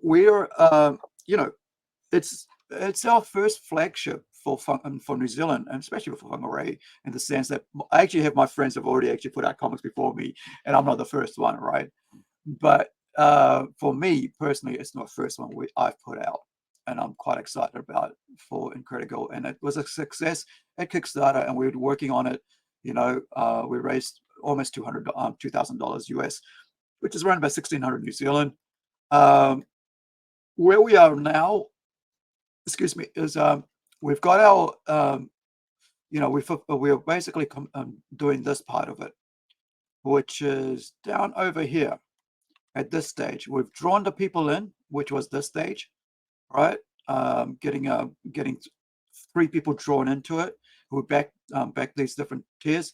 we're you know, it's our first flagship for New Zealand, and especially for Whangarei, in the sense that I actually have my friends have already actually put out comics before me, and I'm not the first one, right? But for me personally, it's not the first one I've put out, and I'm quite excited about it for Incredi-Girl. And it was a success at Kickstarter, and we were working on it. We raised almost $2,000 US, which is around about 1,600 New Zealand. Where we are now, excuse me, is we've got our we're basically doing this part of it, which is down over here. At this stage, we've drawn the people in, which was this stage, right? Getting 3 people drawn into it who back these different tiers,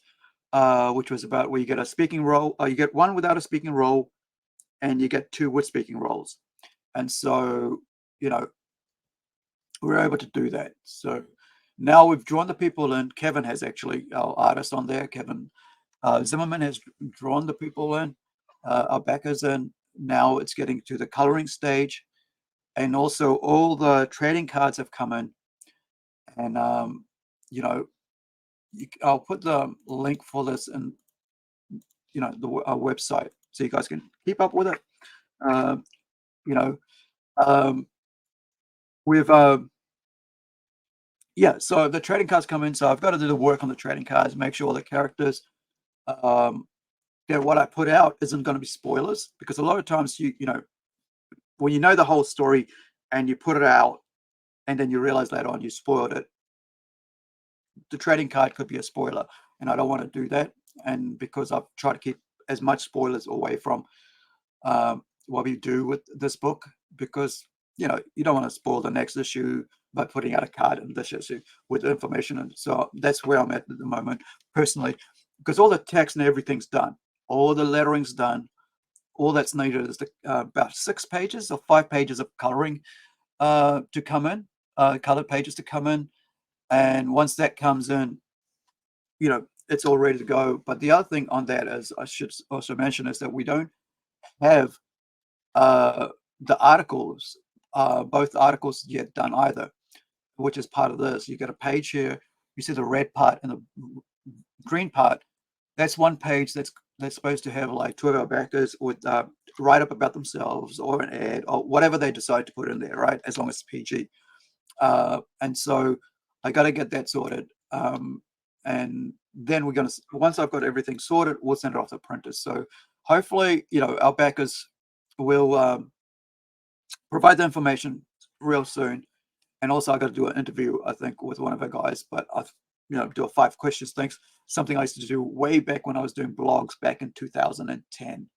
which was about where you get a speaking role, you get 1 without a speaking role, and you get 2 with speaking roles. And so, we're able to do that. So now we've drawn the people in. Kevin has actually, our artist on there, Kevin Zimmerman, has drawn the people in, our backers in. Now it's getting to the coloring stage, and also all the trading cards have come in. And I'll put the link for this in our website, so you guys can keep up with it. So the trading cards come in, so I've got to do the work on the trading cards, make sure all the characters what I put out isn't going to be spoilers, because a lot of times when you know the whole story and you put it out and then you realize later on you spoiled it, the trading card could be a spoiler, and I don't want to do that. And because I've tried to keep as much spoilers away from what we do with this book, because you don't want to spoil the next issue by putting out a card in this issue with information. And so that's where I'm at the moment personally, because all the text and everything's done, all the lettering's done. All that's needed is about 6 pages or 5 pages of coloring to come in, colored pages to come in. And once that comes in, it's all ready to go. But the other thing on that is, I should also mention, is that we don't have the articles, both articles yet done either, which is part of this. You get a page here. You see the red part and the green part. That's one page that's supposed to have like 2 of our backers with write up about themselves or an ad or whatever they decide to put in there, right? As long as it's PG. And so I got to get that sorted. And then once I've got everything sorted, we'll send it off to printers. So hopefully, our backers will provide the information real soon. And also I got to do an interview, I think, with one of our guys, but I've do a 5 questions things, something I used to do way back when I was doing blogs back in 2010,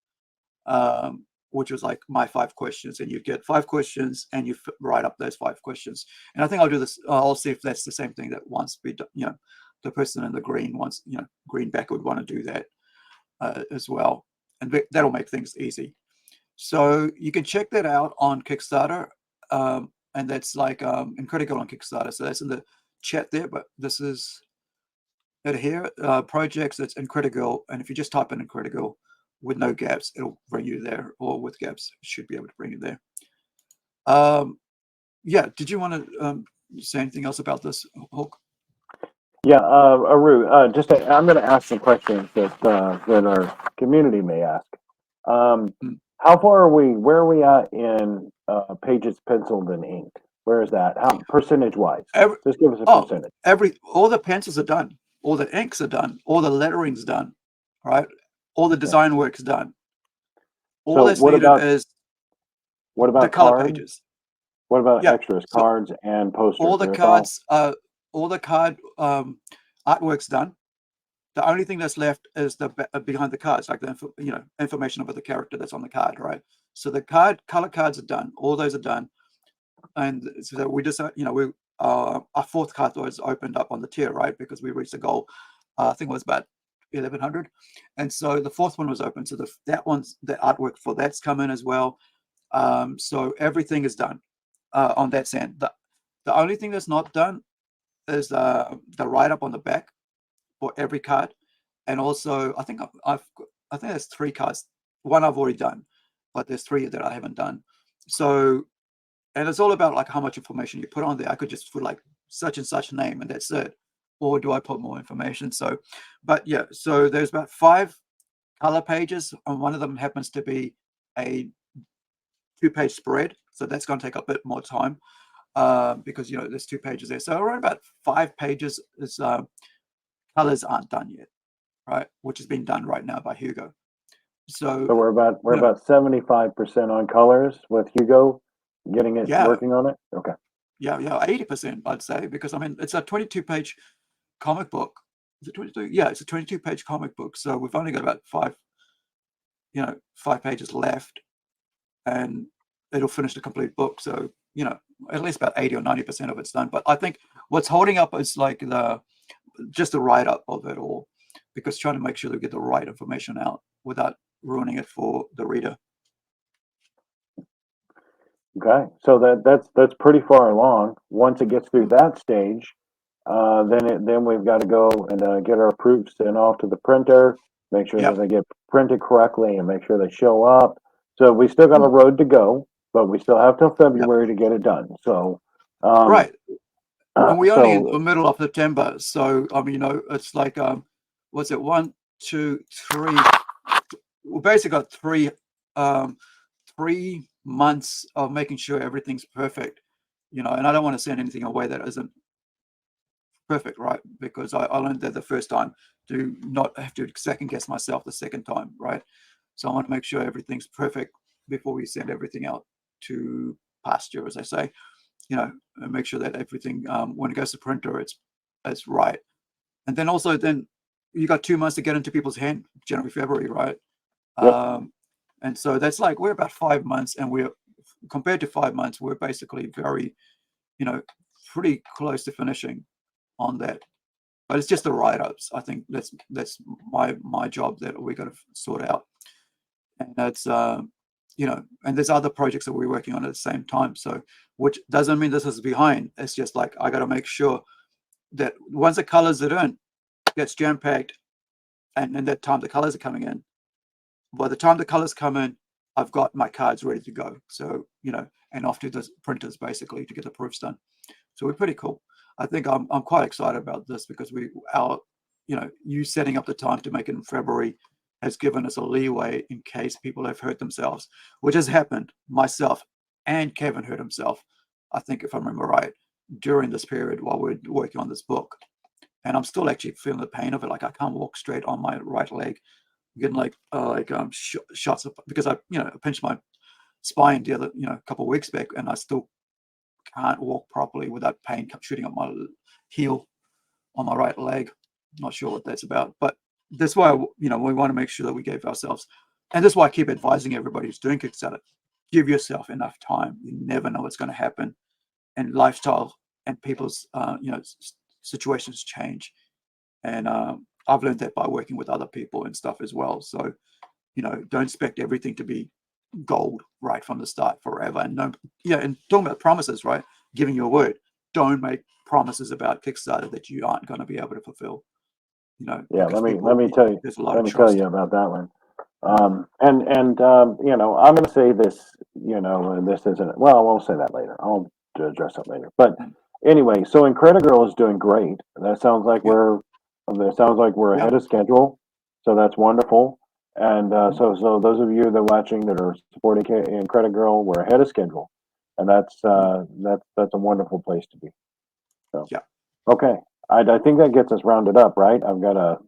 which was like my 5 questions, and you get 5 questions and you write up those 5 questions. And I think I'll do this. I'll see if that's the same thing that wants to be, the person in the green wants, green backer would want to do that as well, and that'll make things easy. So you can check that out on Kickstarter, and that's like Incredi-Girl on Kickstarter. So that's in the chat there, but this is it here. Projects, that's Incredi-Girl, and if you just type in Incredi-Girl with no gaps, it'll bring you there, or with gaps, it should be able to bring you there. Yeah, did you want to say anything else about this, Hawke? Yeah, Aru, I'm going to ask some questions that our community may ask. How far are we? Where are we at in pages penciled and inked? Where is that? How percentage-wise? Just give us a percentage. All the pencils are done. All the inks are done. All the lettering's done. Right. All the design work's done. All that's needed is the color pages. What about extras, cards, and posters? All the cards, all the card artwork's done. The only thing that's left is the behind the cards, like the information about the character that's on the card, right? So the color cards are done. All those are done. And so we just, our 4th card was opened up on the tier, right? Because we reached the goal. I think it was about 1,100, and so the 4th one was open. So the artwork for that's come in as well. So everything is done on that end. The only thing that's not done is the write up on the back for every card, and also I think there's 3 cards. One I've already done, but there's 3 that I haven't done. So, and it's all about like how much information you put on there. I could just put like such and such name and that's it. Or do I put more information? So, but yeah, so there's about 5 color pages, and one of them happens to be a 2-page spread. So that's going to take a bit more time because, there's 2 pages there. So around about 5 pages is colors aren't done yet, right? Which is being done right now by Hugo. So we're about 75% on colors with Hugo getting it working on it. Okay. Yeah, 80%, I'd say, because I mean it's a 22-page comic book. Is it 22? Yeah, it's a 22-page comic book. So we've only got about 5 pages left, and it'll finish the complete book. So at least about 80 or 90% of it's done. But I think what's holding up is like just the write-up of it all, because trying to make sure that we get the right information out without ruining it for the reader. Okay, so that's pretty far along. Once it gets through that stage, then we've got to go and get our proofs sent off to the printer, make sure that they get printed correctly, and make sure they show up. So we still got a road to go, but we still have till February to get it done. So right, and we only in the so middle of September. So I mean, it's like what's it? 1, 2, 3. We basically got 3 months of making sure everything's perfect, and I don't want to send anything away that isn't perfect, right? Because I learned that the first time to not have to second guess myself the second time, right? So I want to make sure everything's perfect before we send everything out to pasture, as I say, and make sure that everything when it goes to printer, it's right. And then also you got 2 months to get into people's hand, January, February, right? And so that's like we're about 5 months, and we're compared to 5 months, we're basically very, pretty close to finishing on that. But it's just the write-ups. I think that's my job that we got to sort out, and that's and there's other projects that we're working on at the same time. So which doesn't mean this is behind. It's just like I got to make sure that once the colors are in, gets jam-packed, and that time the colors are coming in. By the time the colors come in, I've got my cards ready to go. So, and off to the printers basically to get the proofs done. So we're pretty cool. I think I'm quite excited about this because you setting up the time to make it in February has given us a leeway in case people have hurt themselves, which has happened. Myself and Kevin hurt himself, I think, if I remember right, during this period while we're working on this book. And I'm still actually feeling the pain of it. Like I can't walk straight on my right leg. Getting shots of, because I pinched my spine the other a couple of weeks back, and I still can't walk properly without pain shooting up my heel on my right leg. Not sure what that's about, but that's why we want to make sure that we gave ourselves, and that's why I keep advising everybody who's doing Kickstarter, give yourself enough time. You never know what's going to happen, and lifestyle and people's situations change, and I've learned that by working with other people and stuff as well. So, don't expect everything to be gold right from the start forever. And and talking about promises, right? Giving your word. Don't make promises about Kickstarter that you aren't going to be able to fulfill. let me tell you. There's a lot Let of me trust. tell you about that one. I'm going to say this. And this isn't. Well, I won't say that later. I'll address it later. But anyway, so Incredi-Girl is doing great. That sounds like we're ahead of schedule. So that's wonderful. And so those of you that are watching that are supporting Incredi-Girl, we're ahead of schedule, and that's a wonderful place to be. So okay, I think that gets us rounded up, right? I've got a